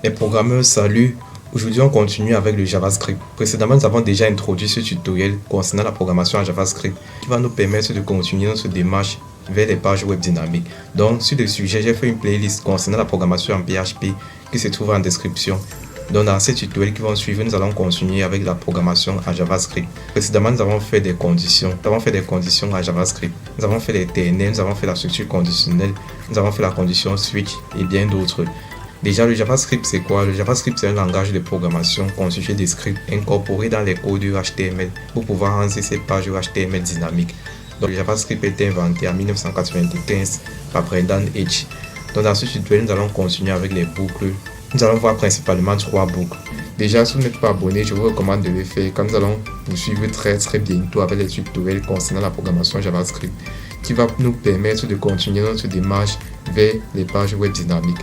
Les programmeurs, salut. Aujourd'hui, on continue avec le JavaScript. Précédemment, nous avons déjà introduit ce tutoriel concernant la programmation en JavaScript qui va nous permettre de continuer notre démarche vers les pages web dynamiques. Donc, sur le sujet, j'ai fait une playlist concernant la programmation en PHP qui se trouve en description. Donc, dans ces tutoriels qui vont suivre, nous allons continuer avec la programmation en JavaScript. Précédemment, nous avons fait des conditions. Nous avons fait des conditions en JavaScript. Nous avons fait les TNL, nous avons fait la structure conditionnelle, nous avons fait la condition switch et bien d'autres. Déjà, le JavaScript, c'est quoi? Le JavaScript, c'est un langage de programmation constitué de scripts incorporés dans les codes HTML pour pouvoir rendre ces pages HTML dynamiques. Donc, le JavaScript a été inventé en 1995 par Brendan Eich. Donc, dans ce tutoriel, nous allons continuer avec les boucles. Nous allons voir principalement 3 boucles. Déjà, si vous n'êtes pas abonné, je vous recommande de le faire quand nous allons vous suivre très bientôt avec les tutoriels concernant la programmation JavaScript qui va nous permettre de continuer notre démarche vers les pages web dynamiques.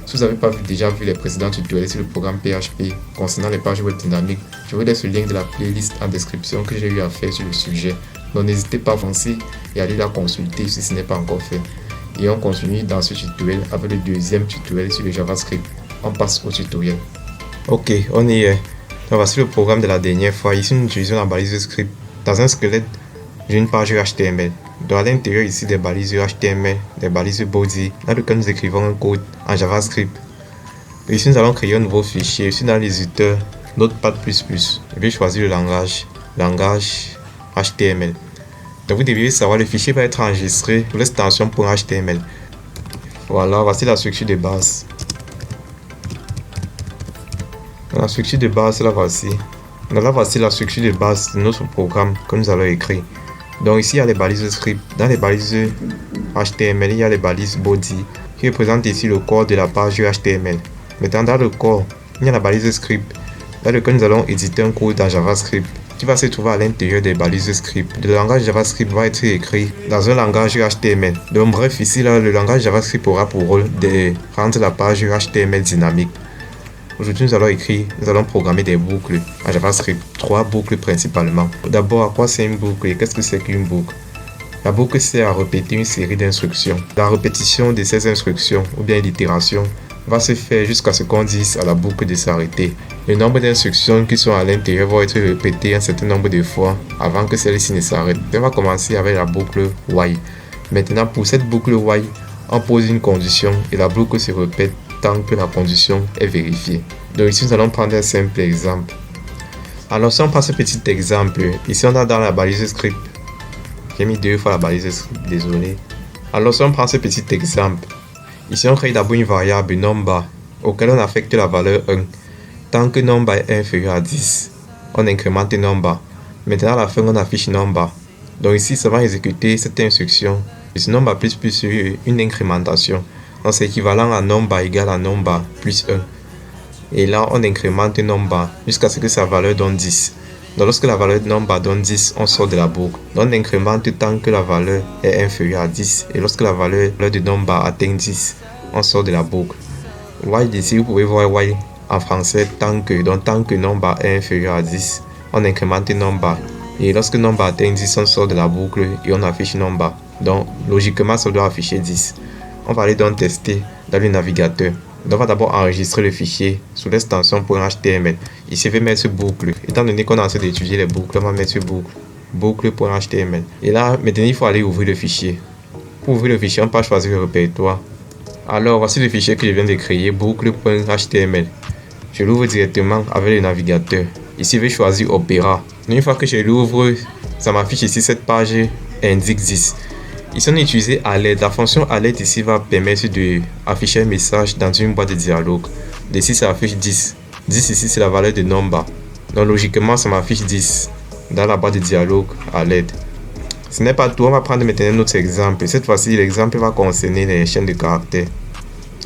Si vous n'avez pas déjà vu les précédents tutoriels sur le programme PHP concernant les pages web dynamiques, je vous laisse le lien de la playlist en description que j'ai eu à faire sur le sujet. Donc n'hésitez pas à foncer et aller la consulter si ce n'est pas encore fait. Et on continue dans ce tutoriel avec le deuxième tutoriel sur le JavaScript. On passe au tutoriel. Ok, on y est. Donc voici le programme de la dernière fois. Ici, nous utilisons la balise script dans un squelette d'une page HTML. Donc à l'intérieur ici des balises HTML, des balises body, dans lequel nous écrivons un code en JavaScript. Ici nous allons créer un nouveau fichier. Ici dans l'éditeur Notepad++. Je vais choisir le langage HTML. Donc vous devez savoir, le fichier va être enregistré sous l'extension .html. Voilà, voici la structure de base. La structure de base, la voici. Donc là, voici la structure de base de notre programme que nous allons écrire. Donc ici, il y a les balises script. Dans les balises HTML, il y a les balises body qui représentent ici le corps de la page HTML. Maintenant, dans le corps, il y a la balise script dans lequel nous allons éditer un code en JavaScript qui va se trouver à l'intérieur des balises script. Le langage JavaScript va être écrit dans un langage HTML. Donc bref, ici, là, le langage JavaScript aura pour rôle de rendre la page HTML dynamique. Aujourd'hui, nous allons programmer des boucles en JavaScript, 3 boucles principalement. D'abord, à quoi c'est une boucle et qu'est-ce que c'est qu'une boucle? La boucle sert à répéter une série d'instructions. La répétition de ces instructions ou bien l'itération va se faire jusqu'à ce qu'on dise à la boucle de s'arrêter. Le nombre d'instructions qui sont à l'intérieur vont être répétées un certain nombre de fois avant que celle-ci ne s'arrête. On va commencer avec la boucle while. Maintenant, pour cette boucle while, on pose une condition et la boucle se répète tant que la condition est vérifiée. Donc ici, nous allons prendre un simple exemple. Alors si on prend ce petit exemple, ici on a dans la balise script. J'ai mis 2 fois la balise script, désolé. Alors si on prend ce petit exemple, ici on crée d'abord une variable number auquel on affecte la valeur 1. Tant que number est inférieur à 10, on incrémente number. Maintenant à la fin on affiche number. Donc ici ça va exécuter cette instruction. Ici number plus une incrémentation. Donc c'est équivalent à number égale à number plus 1. Et là, on incrémente number jusqu'à ce que sa valeur donne 10. Donc lorsque la valeur de number donne 10, on sort de la boucle. Donc on incrémente tant que la valeur est inférieure à 10. Et lorsque la valeur de number atteint 10, on sort de la boucle. While ici, vous pouvez voir while en français tant que number est inférieur à 10, on incrémente number. Et lorsque number atteint 10, on sort de la boucle et on affiche number. Donc logiquement, ça doit afficher 10. On va aller donc tester dans le navigateur. On va d'abord enregistrer le fichier sous l'extension .html. Ici, je vais mettre boucle. Étant donné qu'on est en train d'étudier les boucles, on va mettre boucle.html. Et là, maintenant, il faut aller ouvrir le fichier. Pour ouvrir le fichier, on peut choisir le répertoire. Alors, voici le fichier que je viens de créer, boucle.html. Je l'ouvre directement avec le navigateur. Ici, je vais choisir Opera. Une fois que je l'ouvre, ça m'affiche ici cette page indique 10. Ici, on a utilisé alert. La fonction alert ici va permettre d'afficher un message dans une boîte de dialogue. Ici, ça affiche 10. 10 ici, c'est la valeur de number. Donc, logiquement, ça m'affiche 10 dans la boîte de dialogue alert. Ce n'est pas tout. On va prendre maintenant un autre exemple. Cette fois-ci, l'exemple va concerner les chaînes de caractères.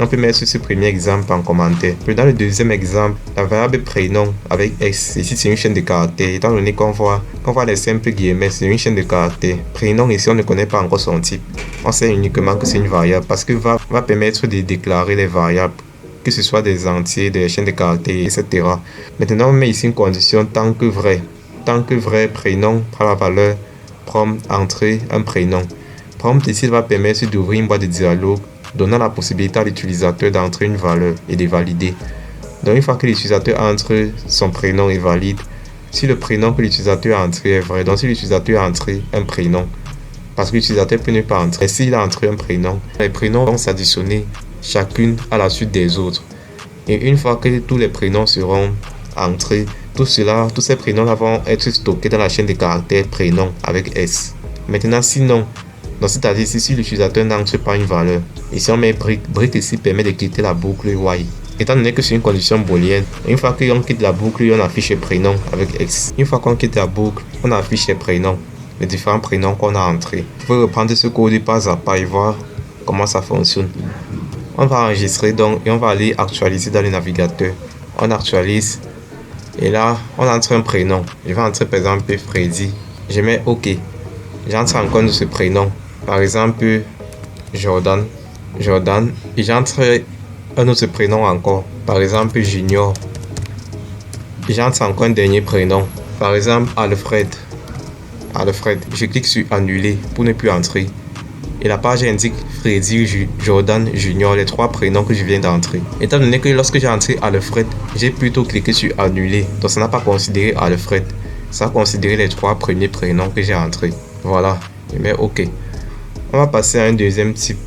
On peut mettre ce premier exemple en commentaire. Puis dans le deuxième exemple, la variable prénom avec X, ici c'est une chaîne de caractères. Étant donné qu'on voit les simples guillemets, c'est une chaîne de caractères. Prénom ici, on ne connaît pas encore son type. On sait uniquement que c'est une variable parce que va permettre de déclarer les variables, que ce soit des entiers, des chaînes de caractères, etc. Maintenant, on met ici une condition tant que vrai. Tant que vrai, prénom prend la valeur prompt entrer un prénom. Prompt ici va permettre d'ouvrir une boîte de dialogue, donnant la possibilité à l'utilisateur d'entrer une valeur et de valider. Donc une fois que l'utilisateur entre, son prénom est valide. Si le prénom que l'utilisateur a entré est vrai, donc si l'utilisateur a entré un prénom, parce que l'utilisateur peut ne pas entrer, et s'il a entré un prénom, les prénoms vont s'additionner chacune à la suite des autres. Et une fois que tous les prénoms seront entrés, tous ces prénoms-là vont être stockés dans la chaîne de caractères prénom avec S. Maintenant, sinon, donc c'est-à-dire si l'utilisateur n'entre pas une valeur, ici on met break ici permet de quitter la boucle while. Étant donné que c'est une condition booléenne, une fois qu'on quitte la boucle, on affiche les prénoms avec X. Une fois qu'on quitte la boucle, on affiche les prénoms, les différents prénoms qu'on a entrés. Vous pouvez reprendre ce code pas à pas et voir comment ça fonctionne. On va enregistrer donc et on va aller actualiser dans le navigateur. On actualise et là on entre un prénom. Je vais entrer par exemple Freddy. Je mets OK. J'entre encore de ce prénom. Par exemple Jordan. Et j'entre un autre prénom encore. Par exemple Junior. Et j'entre encore un dernier prénom. Par exemple Alfred. Je clique sur annuler pour ne plus entrer. Et la page indique Freddy, Jordan, Junior, les trois prénoms que je viens d'entrer. Étant donné que lorsque j'ai entré Alfred, j'ai plutôt cliqué sur annuler. Donc ça n'a pas considéré Alfred. Ça a considéré les trois premiers prénoms que j'ai entrés. Voilà, je mets OK. On va passer à un deuxième type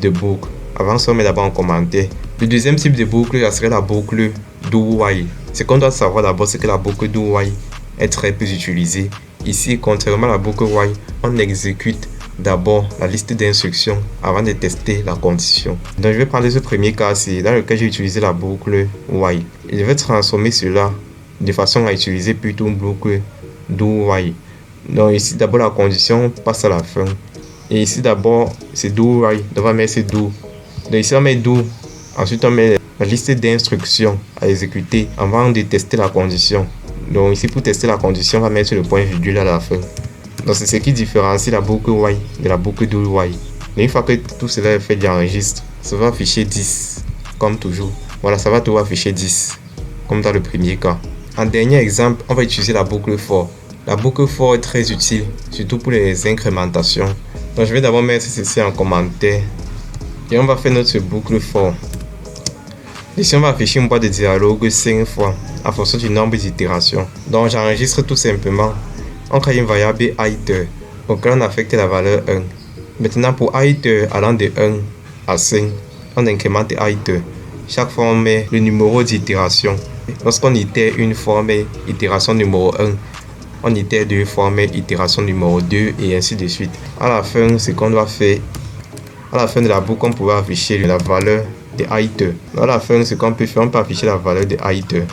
de boucle. Avant ça, on met d'abord en commentaire. Le deuxième type de boucle, ça serait la boucle do while. Ce qu'on doit savoir d'abord, c'est que la boucle do while est très peu utilisée. Ici, contrairement à la boucle while, on exécute d'abord la liste d'instructions avant de tester la condition. Donc je vais prendre ce premier cas-ci dans lequel j'ai utilisé la boucle while. Et je vais transformer cela de façon à utiliser plutôt une boucle do while. Donc ici d'abord la condition passe à la fin. Et ici d'abord c'est do while. Donc on va mettre do. Donc ici on met do. Ensuite on met la liste d'instructions à exécuter avant de tester la condition. Donc ici pour tester la condition on va mettre le point virgule à la fin. Donc c'est ce qui différencie la boucle while de la boucle do while. Mais une fois que tout cela est fait, j'enregistre. Ça va afficher 10 comme toujours. Voilà, ça va toujours afficher 10 comme dans le premier cas. En dernier exemple, on va utiliser la boucle for. La boucle for est très utile, surtout pour les incrémentations. Donc je vais d'abord mettre ceci en commentaire. Et on va faire notre boucle for. Ici on va afficher une boîte de dialogue 5 fois en fonction du nombre d'itérations. Donc j'enregistre tout simplement. On crée une variable iter auquel on affecte la valeur 1. Maintenant pour iter allant de 1 à 5, on incrémente iter. Chaque fois on met le numéro d'itération. Lorsqu'on itère une fois, on met itération numéro 1. On itère deux fois, on met itération numéro 2 et ainsi de suite. À la fin, ce qu'on doit faire, à la fin de la boucle, on pourra afficher la valeur de iter. À la fin, ce qu'on peut faire, on peut afficher la valeur de iter.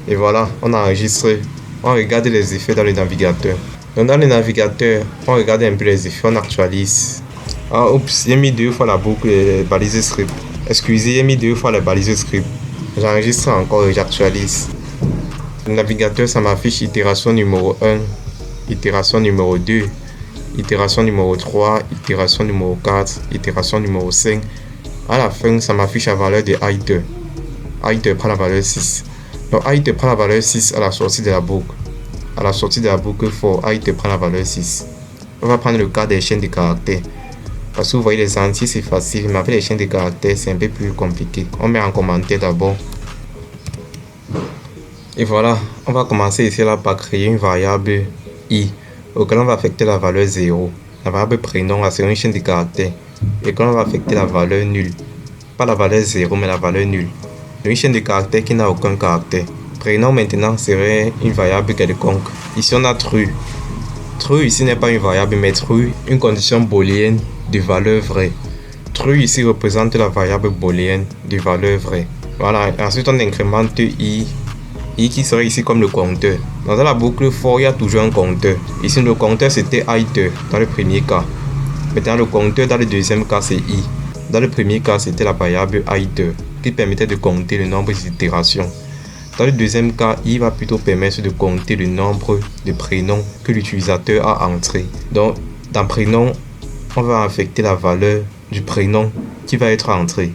Et voilà, on a enregistré. On regarde les effets dans le navigateur. Donc dans le navigateur, on regarde un peu les effets, on actualise. Ah oups, j'ai mis deux fois la boucle et les balises script. Excusez, j'ai mis deux fois les balises script. J'enregistre encore et j'actualise. Le navigateur, ça m'affiche itération numéro 1, itération numéro 2, itération numéro 3, itération numéro 4, itération numéro 5. À la fin, ça m'affiche la valeur de iter. Iter prend la valeur 6. Donc iter prend la valeur 6 à la sortie de la boucle. À la sortie de la boucle for, iter prend la valeur 6. On va prendre le cas des chaînes de caractères. Parce que vous voyez les entiers c'est facile, mais avec les chaînes de caractères c'est un peu plus compliqué. On met en commentaire d'abord. Et voilà, on va commencer ici là par créer une variable i auquel on va affecter la valeur 0. La variable prénom là c'est une chaîne de caractères. Et quand on va affecter la valeur nulle. Pas la valeur 0 mais la valeur nulle. Une chaîne de caractères qui n'a aucun caractère. Prénom maintenant serait une variable quelconque. Ici on a true. True ici n'est pas une variable mais true, une condition booléenne de valeur vraie. True ici représente la variable booléenne de valeur vraie. Voilà, ensuite on incrémente i qui serait ici comme le compteur. Dans la boucle for, il y a toujours un compteur. Ici le compteur c'était iter dans le premier cas. Maintenant le compteur dans le deuxième cas c'est i. Dans le premier cas c'était la variable iter qui permettait de compter le nombre d'itérations. Dans le deuxième cas, i va plutôt permettre de compter le nombre de prénoms que l'utilisateur a entré. Donc, dans prénom, on va affecter la valeur du prénom qui va être entré.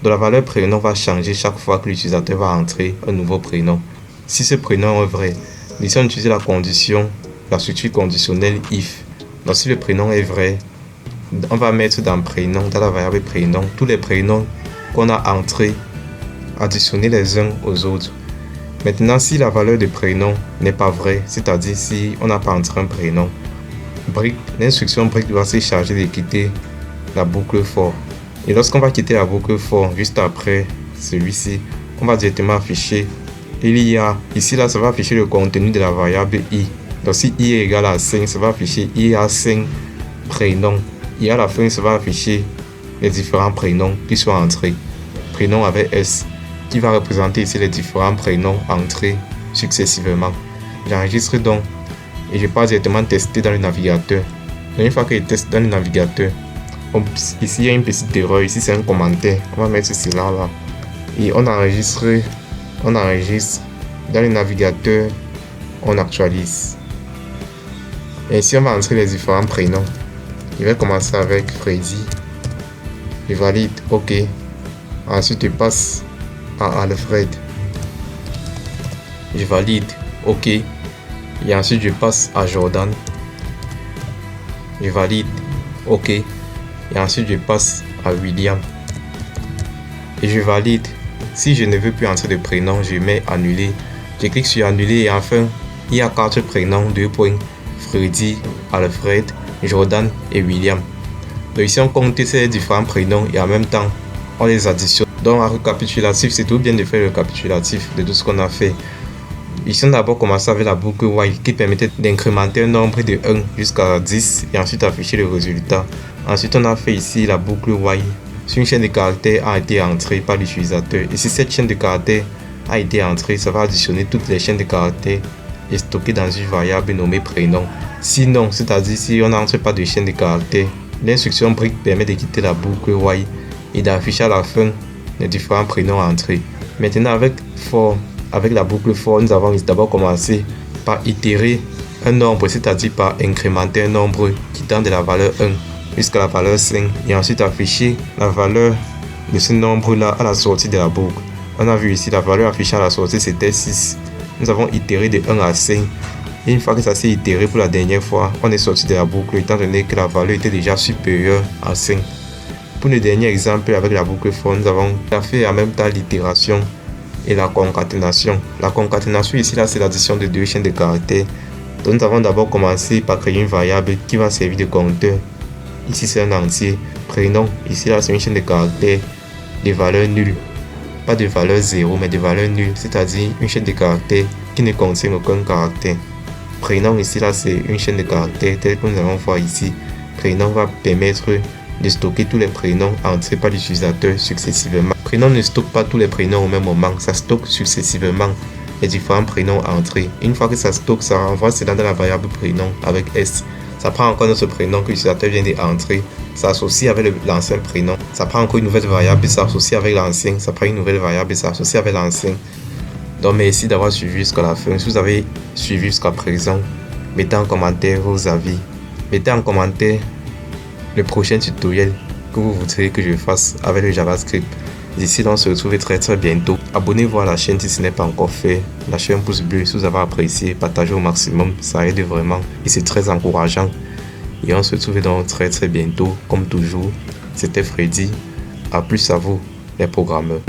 Donc, la valeur prénom va changer chaque fois que l'utilisateur va entrer un nouveau prénom. Si ce prénom est vrai, ici on utilise la condition, la structure conditionnelle if. Donc, si le prénom est vrai, on va mettre dans prénom, dans la variable prénom, tous les prénoms qu'on a entrés additionner les uns aux autres. Maintenant, si la valeur de prénom n'est pas vraie, c'est-à-dire si on n'a pas entré un prénom, l'instruction break va se charger de quitter la boucle for. Et lorsqu'on va quitter la boucle for, juste après celui-ci, on va directement afficher ici là, ça va afficher le contenu de la variable i. Donc si i est égal à 5, ça va afficher i à 5 prénoms. Et à la fin, ça va afficher les différents prénoms qui sont entrés. Prénom avec S, qui va représenter ici les différents prénoms entrés successivement. J'enregistre donc et je passe directement tester dans le navigateur. Donc, une fois que je teste dans le navigateur, ici il y a une petite erreur, ici c'est un commentaire. On va mettre cela là. Et on enregistre dans le navigateur, on actualise. Et ici on va entrer les différents prénoms. Je vais commencer avec Freddy. Je valide OK. Ensuite je passe à Alfred. Je valide OK. Et ensuite je passe à Jordan. Je valide OK. Et ensuite je passe à William. Et je valide. Si je ne veux plus entrer de prénom, je mets annuler. Je clique sur annuler et enfin il y a 4 prénoms, 2 points. Freddy, Alfred, Jordan et William. Donc ici on compte ces différents prénoms et en même temps on les additionne. Donc un récapitulatif, c'est tout bien de faire le récapitulatif de tout ce qu'on a fait. Ici on a d'abord commencé avec la boucle while qui permettait d'incrémenter un nombre de 1 jusqu'à 10 et ensuite afficher le résultat. Ensuite on a fait ici la boucle while. Si une chaîne de caractères a été entrée par l'utilisateur et si cette chaîne de caractères a été entrée, ça va additionner toutes les chaînes de caractères et stocker dans une variable nommée prénom. Sinon, c'est-à-dire si on n'entre pas de chaîne de caractères, l'instruction break permet de quitter la boucle while et d'afficher à la fin les différents prénoms entrés. Maintenant avec la boucle for, nous avons d'abord commencé par itérer un nombre, c'est-à-dire par incrémenter un nombre quittant de la valeur 1 jusqu'à la valeur 5 et ensuite afficher la valeur de ce nombre-là à la sortie de la boucle. On a vu ici la valeur affichée à la sortie c'était 6. Nous avons itéré de 1 à 5. Et une fois que ça s'est itéré pour la dernière fois, on est sorti de la boucle étant donné que la valeur était déjà supérieure à 5. Pour le dernier exemple avec la boucle for, nous avons fait en même temps l'itération et la concaténation. La concaténation ici là c'est l'addition de 2 chaînes de caractères. Donc nous avons d'abord commencé par créer une variable qui va servir de compteur. Ici c'est un entier. Prénom, ici là c'est une chaîne de caractères de valeurs nulles. Pas de valeur 0 mais de valeur nulle, c'est-à-dire une chaîne de caractères qui ne contient aucun caractère. Prénom ici là c'est une chaîne de caractères telle que nous allons voir ici. Prénom va permettre de stocker tous les prénoms entrés par l'utilisateur successivement. Prénom ne stocke pas tous les prénoms au même moment, ça stocke successivement les différents prénoms entrés. Une fois que ça stocke, ça renvoie cela dans la variable prénom avec S. Ça prend encore notre prénom que l'utilisateur vient d'entrer, ça associe avec l'ancien prénom, ça prend encore une nouvelle variable, ça associe avec l'ancien, ça prend une nouvelle variable, ça associe avec l'ancien. Donc merci d'avoir suivi jusqu'à la fin. Si vous avez suivi jusqu'à présent, mettez en commentaire vos avis. Mettez en commentaire le prochain tutoriel que vous voudrez que je fasse avec le JavaScript. D'ici là, on se retrouve très bientôt. Abonnez-vous à la chaîne si ce n'est pas encore fait. Lâchez un pouce bleu si vous avez apprécié. Partagez au maximum, ça aide vraiment et c'est très encourageant. Et on se retrouve donc très bientôt. Comme toujours, c'était Freddy. A plus à vous, les programmeurs.